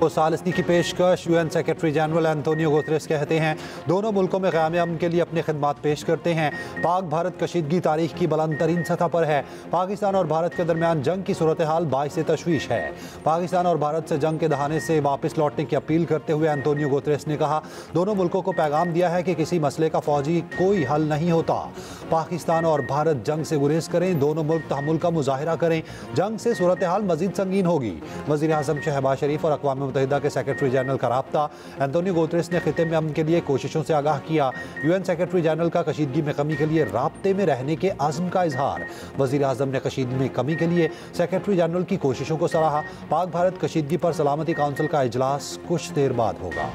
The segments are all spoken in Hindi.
सालिसी की पेशकश। UN secretary general Antonio Guterres कहते हैं दोनों मुल्कों में क़याम अमन के लिए अपनी खिदमत पेश करते हैं। पाक भारत कशीदगी तारीख की बुलंद तरीन सतह पर है। पाकिस्तान और भारत के दरमियान जंग की सूरत हाल बाइस तशवीश है। पाकिस्तान और भारत से जंग के दहाने से वापस लौटने की अपील करते हुए एंटोनियो गुतेरेस ने कहा दोनों मुल्कों को पैगाम दिया है कि किसी मसले का फौजी कोई हल नहीं होता। पाकिस्तान और भारत जंग से गुरेज करें, दोनों मुल्क तहम्मुल का मुजाहिरा करें, जंग से सूरत हाल मजीद संगीन होगी। वज़ीर आज़म शहबाज शरीफ और अक़वाम मुत्तहिदा के सेक्रेटरी जनरल का राब्ता। एंटोनियो गुतेरेस ने खिते में अमन के लिए कोशिशों से आगाह किया। यूएन सेक्रेटरी जनरल का कशीदगी में कमी के लिए राब्ते में रहने के अज़्म का इजहार। वज़ीर आज़म ने कशीदगी में कमी के लिए सेक्रेटरी जनरल की कोशिशों को सराहा। पाक भारत कशीदगी पर सलामती काउंसिल का इजलास कुछ देर बाद होगा।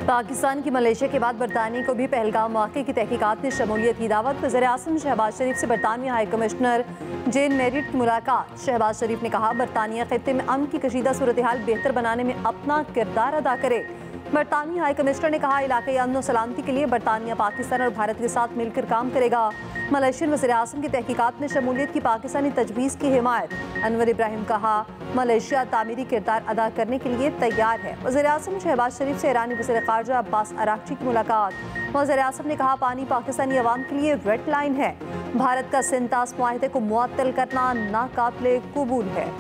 पाकिस्तान की मलेशिया के बाद बरतानिया को भी पहलगाम वाक़े की तहकीकात में शमूलियत की दावत। वज़ीर आज़म शहबाज शरीफ से बरतानिया हाई कमिश्नर जेन मेरिट की मुलाकात। शहबाज शरीफ ने कहा बरतानिया खित्ते में अमन की कशीदा सूरत हाल बेहतर बनाने में अपना किरदार अदा करे। बरतानिया हाई कमिश्नर ने कहा इलाक़ाई अमन और सलामती के लिए बरतानिया पाकिस्तान और भारत के साथ मिलकर काम करेगा। मलेशियन वज़ीर आज़म की तहकीकात में शमूलियत की पाकिस्तानी तजवीज़ की हिमायत। अनवर इब्राहिम कहा मलेशिया तामीरी किरदार अदा करने के लिए तैयार है। वज़ीर आज़म शहबाज शरीफ से ईरानी वज़ीर ख़ारजा अब्बास अराग़ची की मुलाकात। वज़ीर आज़म ने कहा पानी पाकिस्तानी अवाम के लिए रेड लाइन है। भारत का सिंतास मुआहदे को मुअत्तल करना नाकाबिले कबूल है।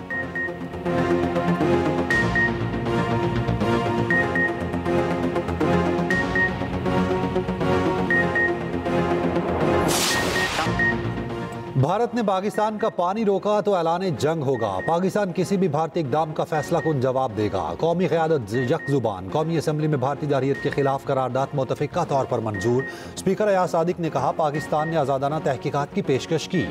भारत ने पाकिस्तान का पानी रोका तो ऐलान जंग होगा। पाकिस्तान किसी भी भारतीय इक़दाम का फैसला कुन जवाब देगा। कौमी क़यादत यकजुबान। कौमी असम्बली में भारतीय जारहियत के खिलाफ करारदाद मुतफ़िक़ा तौर पर मंजूर। स्पीकर अयाज सादिक ने कहा पाकिस्तान ने आज़ादाना तहकीकात की पेशकश की।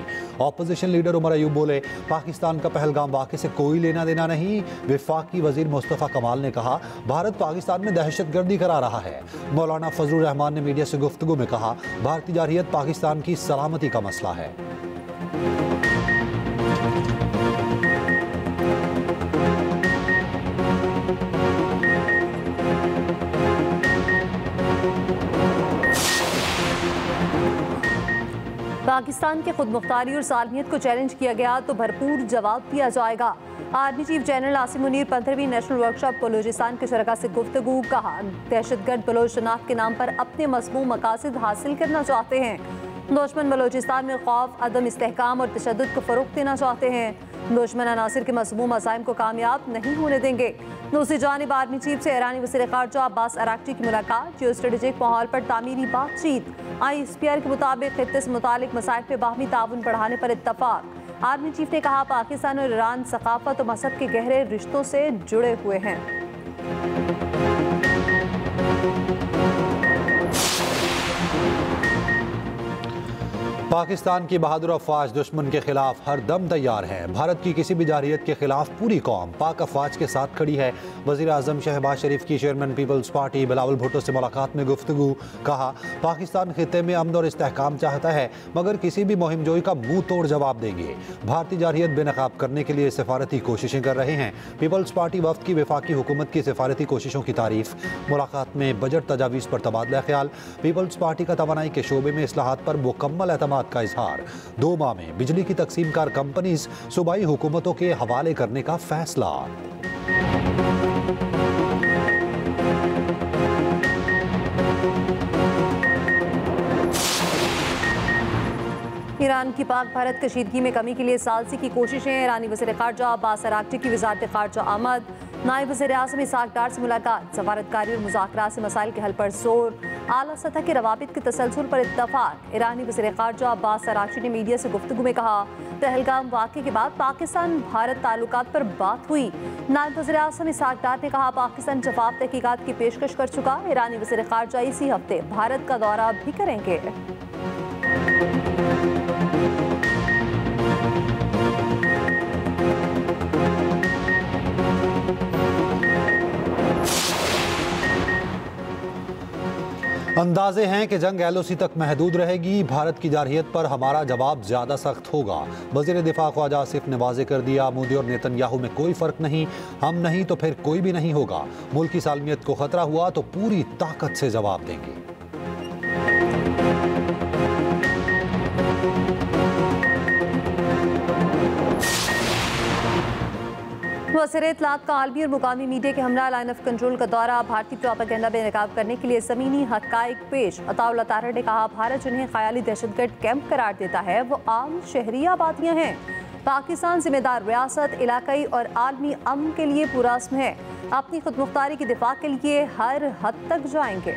अपोजिशन लीडर उमर अयूब बोले पाकिस्तान का पहलगाम वाक़े से कोई लेना देना नहीं। वफाकी वज़ीर मुस्तफ़ा कमाल ने कहा भारत पाकिस्तान में दहशतगर्दी करा रहा है। मौलाना फजलुर रहमान ने मीडिया से गुफ्तगू में कहा भारतीय जारहियत पाकिस्तान की सलामती का मसला है। पाकिस्तान के खुद मुख्तारी और सालमियत को चैलेंज किया गया तो भरपूर जवाब दिया जाएगा। Army chief general Asim Munir 15वीं नेशनल वर्कशॉप बलूचिस्तान के शरका से गुफ्तगू। कहा दहशतगर्द बलोच शनाख्त के नाम पर अपने मज़मूम मकासद हासिल करना चाहते हैं। दुश्मन बलूचिस्तान में खौफ, अदम इस्तेहकाम और तशद्दुद को फ़रोग़ देना चाहते हैं। दुश्मन अनासिर के मज़मूम अज़ाइम को कामयाब नहीं होने देंगे। दूसरी जानिब आर्मी चीफ से ईरानी वज़ीर ख़ारजा अब्बास अराग़ची की मुलाकात। जियो स्ट्रेटेजिक माहौल पर तामीरी बातचीत। ISPR के मुताबिक खित्ते से मुतालिक मसाइल पर बाहमी ताउन बढ़ाने पर इत्तफ़ाक़। आर्मी चीफ ने कहा पाकिस्तान और ईरान सक़ाफ़त और मज़हब के गहरे रिश्तों से जुड़े हुए हैं। पाकिस्तान की बहादुर अफवाज दुश्मन के खिलाफ हर दम तैयार है। भारत की किसी भी जारहियत के खिलाफ पूरी कौम पाक अफवाज के साथ खड़ी है। वज़ीर आज़म शहबाज शरीफ की chairman Peoples Party Bilawal Bhutto से मुलाकात में गुफ्तगू। कहा पाकिस्तान खित्ते में अमन और इस्तेहकाम चाहता है मगर किसी भी मुहिम जोई का मुंह तोड़ जवाब देंगे। भारतीय जारहियत बेनकाब करने के लिए सफारती कोशिशें कर रहे हैं। पीपल्स पार्टी वफ्द की वफाकी हुकूमत की सफारती कोशिशों की तारीफ। मुलाकात में बजट तजावीज़ पर तबादला ख्याल। पीपल्स पार्टी का तवानाई के शोबे में इस्लाहात पर मुकम्मल एतमाद का इजहार। 2 माह में बिजली की तकसीम कार कंपनीज सूबाई हुकूमतों के हवाले करने का फैसला। ईरान की पाक भारत कशीदगी में कमी के लिए सालसी की कोशिशें। ईरानी वज़ीर ख़ारजा अब्बास अराग़ची की वज़ारत ख़ारजा आमद। नायब वज़ीर आज़म इसहाक़ डार से मुलाकात। सफारतकारी और मुज़ाकरात से मसाइल के हल पर जोर। आला सतह के रवाबित के तसलसल पर इत्तफ़ाक़। ईरानी वज़ीर ख़ारजा अब्बास अराग़ची ने मीडिया से गुफ्तगू में कहा पहलगाम वाक़े के बाद पाकिस्तान भारत ताल्लुकात पर बात हुई। नायब वज़ीर आज़म इसहाक़ डार ने कहा पाकिस्तान जवाब तहकीकात की पेशकश कर चुका। ईरानी वज़ीर ख़ारजा इसी हफ्ते भारत का दौरा भी करेंगे। अंदाजे हैं कि जंग LOC तक महदूद रहेगी। भारत की जारहियत पर हमारा जवाब ज्यादा सख्त होगा। वजीर दिफा ख्वाजा आसिफ ने वाज़ेह कर दिया, मोदी और नेतन्याहू में कोई फर्क नहीं, हम नहीं तो फिर कोई भी नहीं होगा। मुल्क की सालमियत को खतरा हुआ तो पूरी ताकत से जवाब देंगे। वज़ीर इत्तलाआत का आलमी और मुकामी मीडिया के हमरा लाइन ऑफ कंट्रोल का दौरा। भारतीय प्रोपेगेंडा बेनकाब करने के लिए ज़मीनी हक़ाइक़ पेश। अताउल्लाह तारड़ ने कहा, भारत जिन्हें ख़याली दहशतगर्द कैंप करार देता है वो आम शहरी आबादियाँ हैं। पाकिस्तान जिम्मेदार रियासत, इलाकाई और आलमी अमन के लिए पुरअज़्म है। अपनी खुदमुख्तारी की दिफा के लिए हर हद तक जाएंगे।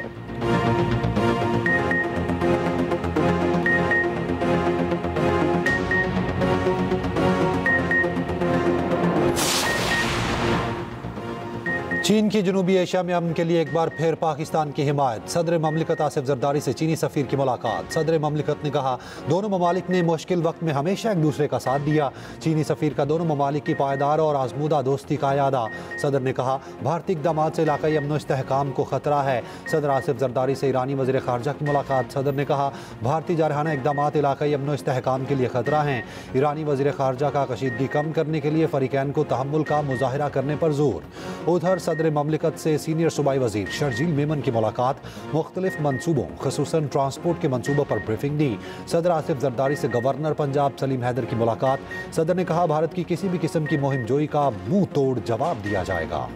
चीन की जनूबी एशिया में अमन के लिए एक बार फिर पाकिस्तान की हिमायत। सदर ममलिकत आसिफ जरदारी से चीनी सफ़ीर की मुलाकात। सदर ममलिकत ने कहा, दोनों ममालिक ने मुश्किल वक्त में हमेशा एक दूसरे का साथ दिया। चीनी सफ़ीर का दोनों ममालिक की पायदार और आजमूदा दोस्ती का यादा। सदर ने कहा, भारतीय इक़दाम से इलाकाई अमन व इस्तेहकाम को खतरा है। सदर आसिफ जरदारी से ईरानी वज़ीर ख़ारजा की मुलाकात। सदर ने कहा, भारतीय जारहाना इक़दाम इलाकाई अमन व इस्तेहकाम के लिए खतरा हैं। ईरानी वज़ीर ख़ारजा का कशीदगी कम करने के लिए फ़रीक़ैन को तहम्मुल का मुज़ाहिरा करने पर जोर। उधर सदर ममलिकत से सीनियर सूबाई वज़ीर शर्जील मेमन की मुलाकात। मुख्तलिफ मनसूबों ख़ुसूसन ट्रांसपोर्ट के मनसूबों पर ब्रीफिंग दी। सदर आसिफ जरदारी से गवर्नर पंजाब सलीम हैदर की मुलाकात। सदर ने कहा, भारत की किसी भी किस्म की मुहिम जोई का मुंह तोड़ जवाब दिया जाएगा।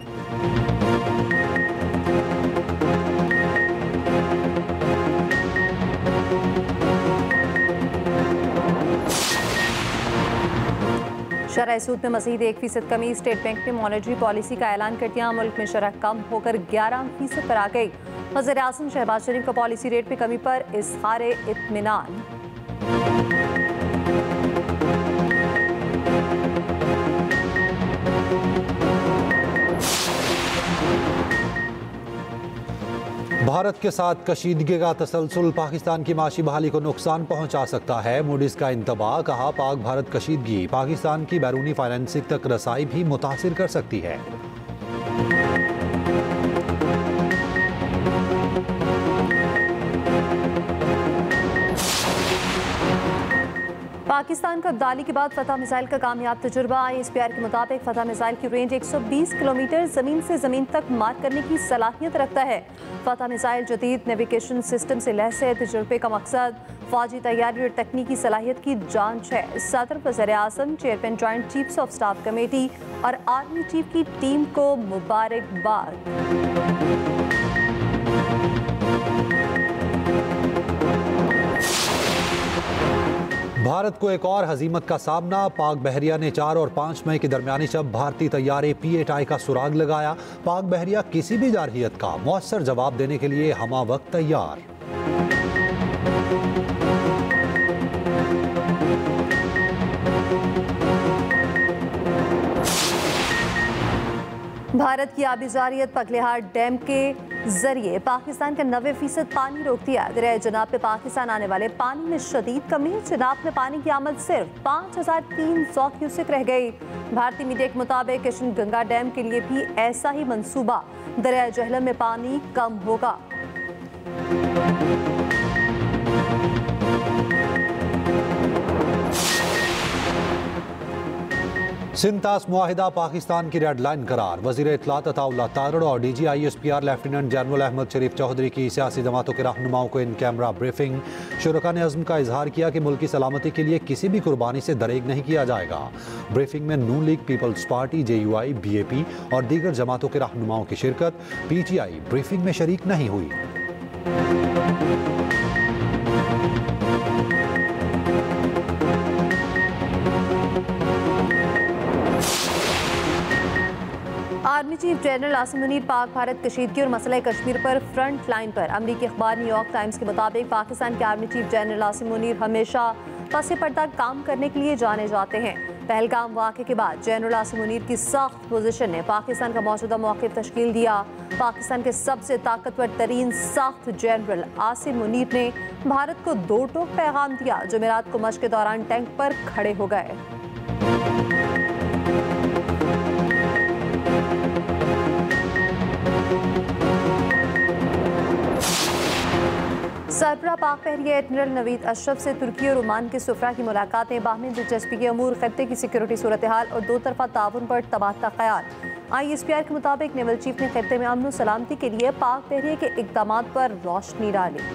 शरह सूद में मज़ीद 1% कमी। स्टेट बैंक ने मॉनेटरी पॉलिसी का ऐलान कर दिया। मुल्क में शरह कम होकर 11% पर आ गई। वज़ीर आज़म शहबाज शरीफ का पॉलिसी रेट में कमी पर इज़हार इत्मीनान। भारत के साथ कशीदगी का तसलसल पाकिस्तान की माशी बहाली को नुकसान पहुंचा सकता है। मूडीज का इंतबाह। कहा, पाक भारत कशीदगी पाकिस्तान की बैरूनी फाइनेंसिंग तक रसाई भी मुतासिर कर सकती है। पाकिस्तान का अब्दाली के बाद फतह मिसाइल का कामयाब तजुर्बा। ISPR के मुताबिक फतह मिसाइल की रेंज 120 किलोमीटर ज़मीन से ज़मीन तक मार करने की सलाहियत रखता है। फतह मिसाइल जदीद नेविगेशन सिस्टम से लैस है। तजुर्बे का मकसद फौजी तैयारी और तकनीकी सलाहियत की जांच है। सदर वज़ीर आज़म, chairman joint chiefs of staff committee और आर्मी चीफ की टीम को मुबारकबाद। भारत को एक और हजीमत का सामना। पाक बहरिया ने 4 और 5 मई के दरमियानी शब भारतीय तैयारे P-8I का सुराग लगाया। पाक बहरिया किसी भी जारहियत का मौसर जवाब देने के लिए हमा वक्त तैयार। भारत की आबी जारियत पगलेहार डैम के जरिए पाकिस्तान का 90% पानी रोक दिया। दरिया जनाब में पाकिस्तान आने वाले पानी में शदीद कमी। जनाब में पानी की आमद सिर्फ 5300 क्यूसेक रह गई। भारतीय मीडिया के मुताबिक किशन गंगा डैम के लिए भी ऐसा ही मंसूबा। दरिया जहलम में पानी कम होगा। सिंतास मुआहिदा पाकिस्तान की रेड लाइन करार। वज़ीर इत्तलाआत अताउल्लाह तारड़ और DG ISPR lieutenant general Ahmed Sharif Chaudhry की सियासी जमातों के रहनुमाओं को इन कैमरा ब्रीफिंग। शुरका ने अज़्म का इजहार किया कि मुल्क की सलामती के लिए किसी भी कुर्बानी से दरेग नहीं किया जाएगा। ब्रीफिंग में Noon league, peoples party, JUI, BAP और दीगर जमातों के रहनुमाओं की शिरकत। PTI ब्रीफिंग में शरीक नहीं हुई। Army chief general Asim Munir Pak Bharat कशीदगी और मसला कश्मीर पर फ्रंट लाइन पर। अमरीकी अखबार न्यूयॉर्क टाइम्स के मुताबिक पाकिस्तान के army chief general Asim Munir हमेशा पसे पर्दा काम करने के लिए जाने जाते हैं। पहलगाम वाक़े के बाद जनरल आसिम मुनीर की सख्त पोजीशन ने पाकिस्तान का मौजूदा मौक़िफ़ तश्कील दिया। पाकिस्तान के सबसे ताकतवर तरीन सख्त जनरल आसिम मुनीर ने भारत को दो टोक पैगाम दिया। जुमेरात को मश्क के दौरान टैंक पर खड़े हो गए। सरबराह पाक बहरिया एडमिरल नवीद अशरफ से तुर्की और ओमान के सुफरा की मुलाकातें बाहमी दिलचस्पी के अमूर, खत्ते की सिक्योरिटी सूरत हाल और दो तरफा ताउन पर तबादला ख्याल। ISPR के मुताबिक नेवल चीफ ने खत्ते में अमन और सलामती के लिए पाक बहरिया के इक़दामात पर रोशनी डाली।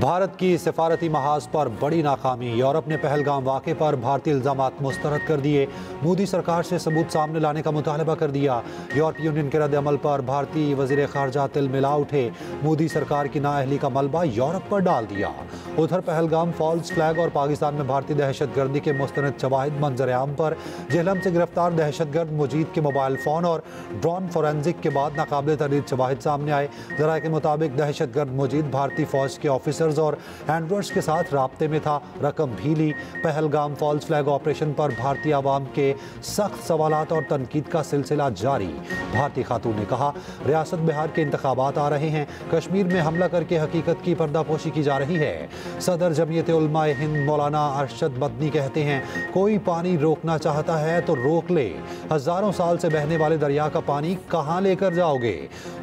भारत की सिफारती महाज पर बड़ी नाकामी। यूरोप ने पहलगाम वाक़े पर भारतीय इल्ज़ामात मुस्तरद कर दिए। मोदी सरकार से सबूत सामने लाने का मुतालबा कर दिया। यूरोपीय यूनियन के रद्द अमल पर भारतीय वज़ीर ख़ारजा तिलमिला उठे। मोदी सरकार की नाअहली का मलबा यूरोप पर डाल दिया। उधर पहलगाम फॉल्स फ्लैग और पाकिस्तान में भारतीय दहशतगर्दी के मुस्तनद शवाहिद मंजर-ए-आम पर जेहलम से गिरफ्तार दहशतगर्द मुजीद के मोबाइल फ़ोन और ड्रोन फोरेंसिक के बाद नाकाबिल तरीद शवाहिद सामने आए। ज़राए के मुताबिक दहशतगर्द मुजीद भारतीय फ़ौज के ऑफिसर्स और हैंडवर्स के साथ राब्ते में था। रकम भी ली। पहलगाम फॉल्स फ्लैग ऑपरेशन पर भारतीय आवाम के सख्त सवालात और तनकीद का सिलसिला जारी। भारतीय खातून ने कहा, रियासत बिहार के इंतखाबात आ रहे हैं, कश्मीर में हमला करके हकीकत की पर्दापोशी की जा रही है। सदर जमीयत उलमाए हिंद मौलाना अरशद मदनी कहते हैं, कोई पानी रोकना चाहता है तो रोक ले। हजारों साल से बहने वाले दरिया का पानी कहाँ लेकर जाओगे।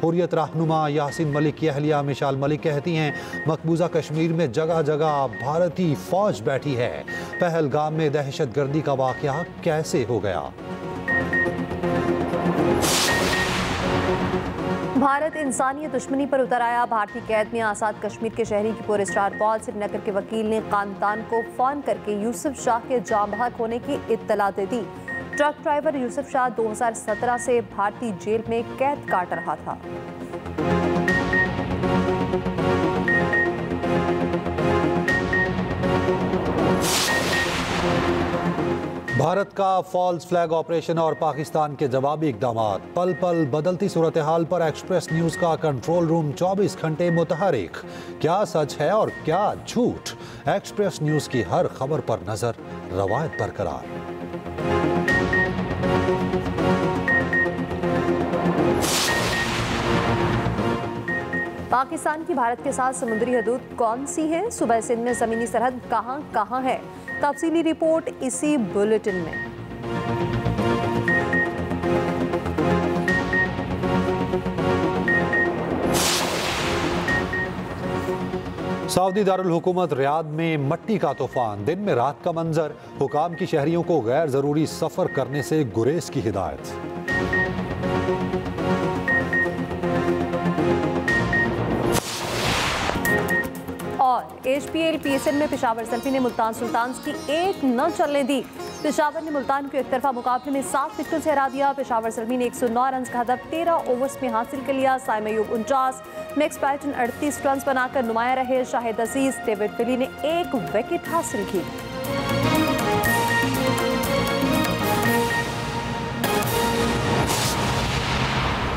हुर्रियत रहनुमा यासीन मलिक की अहलिया मिशाल मलिक कहती हैं, मकबूजा कश्मीर में जगह जगह भारतीय फौज बैठी है। पहलगाम में दहशतगर्दी का वाकया कैसे हो गया। भारत इंसानी दुश्मनी पर उतर आया। भारतीय कैद में आज़ाद कश्मीर के शहरी की पुर स्टार पॉल श्रीनगर के वकील ने खानदान को फोन करके यूसुफ शाह के जाँ बहक होने की इत्तला दे दी। ट्रक ड्राइवर यूसुफ शाह 2017 से भारतीय जेल में कैद काट रहा था। भारत का फॉल्स फ्लैग ऑपरेशन और पाकिस्तान के जवाबी इक़दामात। पल पल बदलती सूरत हाल पर एक्सप्रेस न्यूज़ का कंट्रोल रूम 24 घंटे मुतहरिक। क्या सच है और क्या झूठ, एक्सप्रेस न्यूज़ की हर खबर पर नजर, रवायत बरकरार। पाकिस्तान की भारत के साथ समुद्री हदूद कौन सी है, सूबा सिंध में ज़मीनी सरहद कहाँ कहाँ है, तफसीली रिपोर्ट इसी बुलेटिन में। सऊदी दारुल हुकूमत रियाद में मट्टी का तूफान। दिन में रात का मंजर। हुकाम की शहरियों को गैर जरूरी सफर करने से गुरेज की हिदायत। और HPL PSL में पेशावर सल्फी ने मुल्तान सुल्तान्स की एक न चलने दी। पेशावर ने मुल्तान को एक तरफा मुकाबले में 7 विकेटों से हरा दिया। पेशावर सल्फी ने 109 रन का हदफ 13 ओवर्स में हासिल कर लिया। Saim Ayub 49, Max Patton 38 run बनाकर नुमाया रहे। शाहिद अजीज, डेविड विली ने 1 विकेट हासिल की।